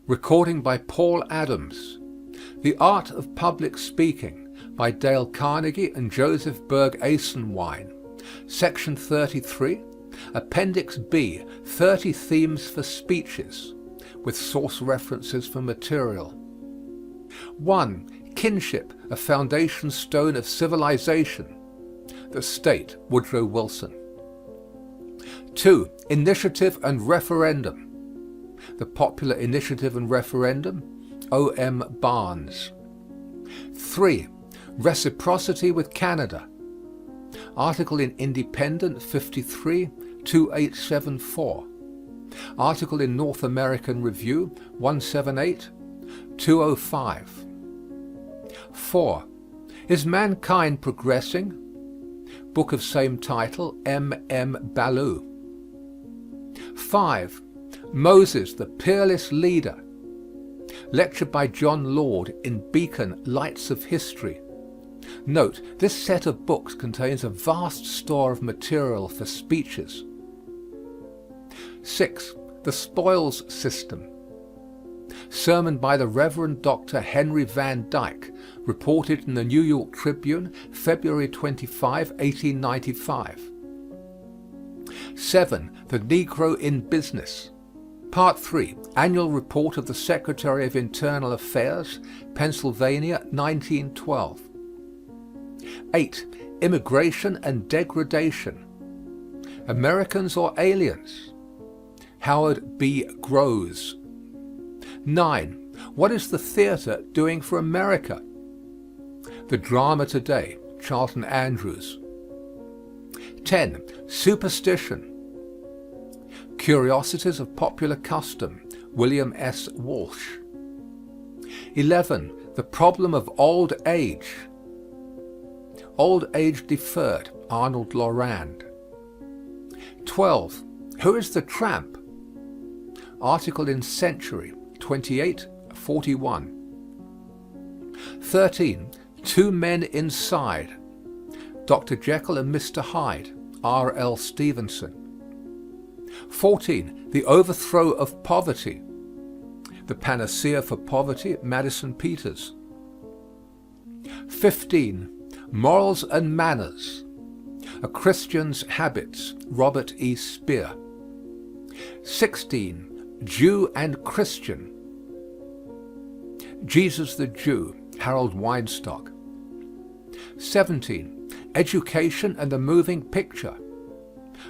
Recording by Paul Adams. The Art of Public Speaking by Dale Carnegie and Joseph Berg Esenwein. Section 33. Appendix B. 30 Themes for Speeches, with source references for material. 1. Kinship, a foundation stone of civilization. The State, Woodrow Wilson. 2. Initiative and referendum. The Popular Initiative and Referendum, O.M. Barnes. 3. Reciprocity with Canada. Article in Independent 53, 2874. Article in North American Review 178, 205. 4. Is Mankind Progressing? Book of same title, M. M. Ballou. 5. Moses, the Peerless Leader. Lecture by John Lord in Beacon, Lights of History. Note, this set of books contains a vast store of material for speeches. 6. The Spoils System. Sermon by the Reverend Dr. Henry Van Dyke, reported in the New York Tribune, February 25, 1895. 7. The Negro in Business. Part 3. Annual Report of the Secretary of Internal Affairs, Pennsylvania, 1912. 8. Immigration and Degradation. Americans or Aliens? Howard B. Groves. 9. What is the theater doing for America? The Drama Today, Charlton Andrews. 10. Superstition. Curiosities of Popular Custom, William S. Walsh. 11. The Problem of Old Age. Old Age Deferred, Arnold Lorand. 12. Who is the Tramp? Article in Century, 2841. 13. Two Men Inside. Dr. Jekyll and Mr. Hyde, R. L. Stevenson. 14. The Overthrow of Poverty. The Panacea for Poverty, Madison Peters. 15. Morals and Manners. A Christian's Habits, Robert E. Spear. 16. Jew and Christian. Jesus the Jew, Harold Weinstock. 17. Education and the Moving Picture.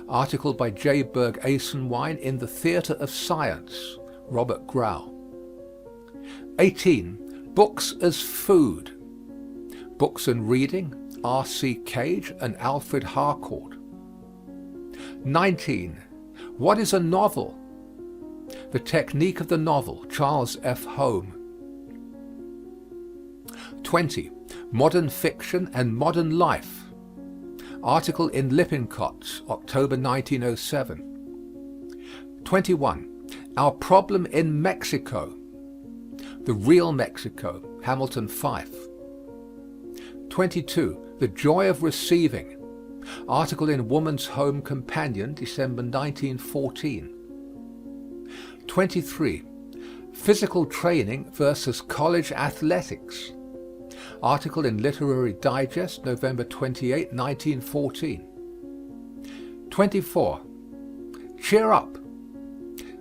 Article by J. Berg Esenwein in The Theatre of Science, Robert Grau. 18. Books as Food. Books and Reading, R. C. Cage and Alfred Harcourt. 19. What is a Novel? The Technique of the Novel, Charles F. Home. 20. Modern Fiction and Modern Life. Article in Lippincott's, October 1907. 21. Our Problem in Mexico. The Real Mexico, Hamilton Fyfe. 22. The Joy of Receiving. Article in Woman's Home Companion, December 1914. 23. Physical Training versus College Athletics. Article in Literary Digest, November 28, 1914. 24. Cheer Up.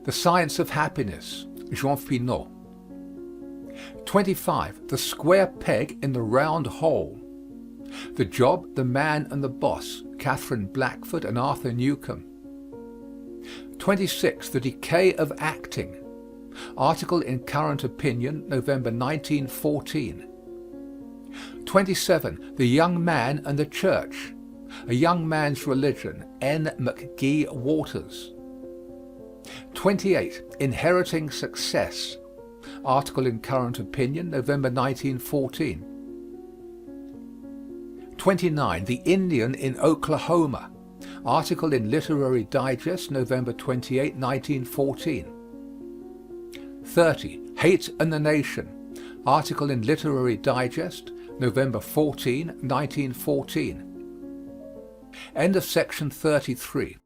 The Science of Happiness, Jean Finot. 25. The Square Peg in the Round Hole. The Job, the Man and the Boss, Catherine Blackford and Arthur Newcomb. 26. The Decay of Acting. Article in Current Opinion, November 1914. 27. The Young Man and the Church. A Young Man's Religion, N. McGee Waters. 28. Inheriting Success. Article in Current Opinion, November 1914. 29. The Indian in Oklahoma. Article in Literary Digest, November 28, 1914. 30. Hate and the Nation. Article in Literary Digest, November 14, 1914. End of section 33.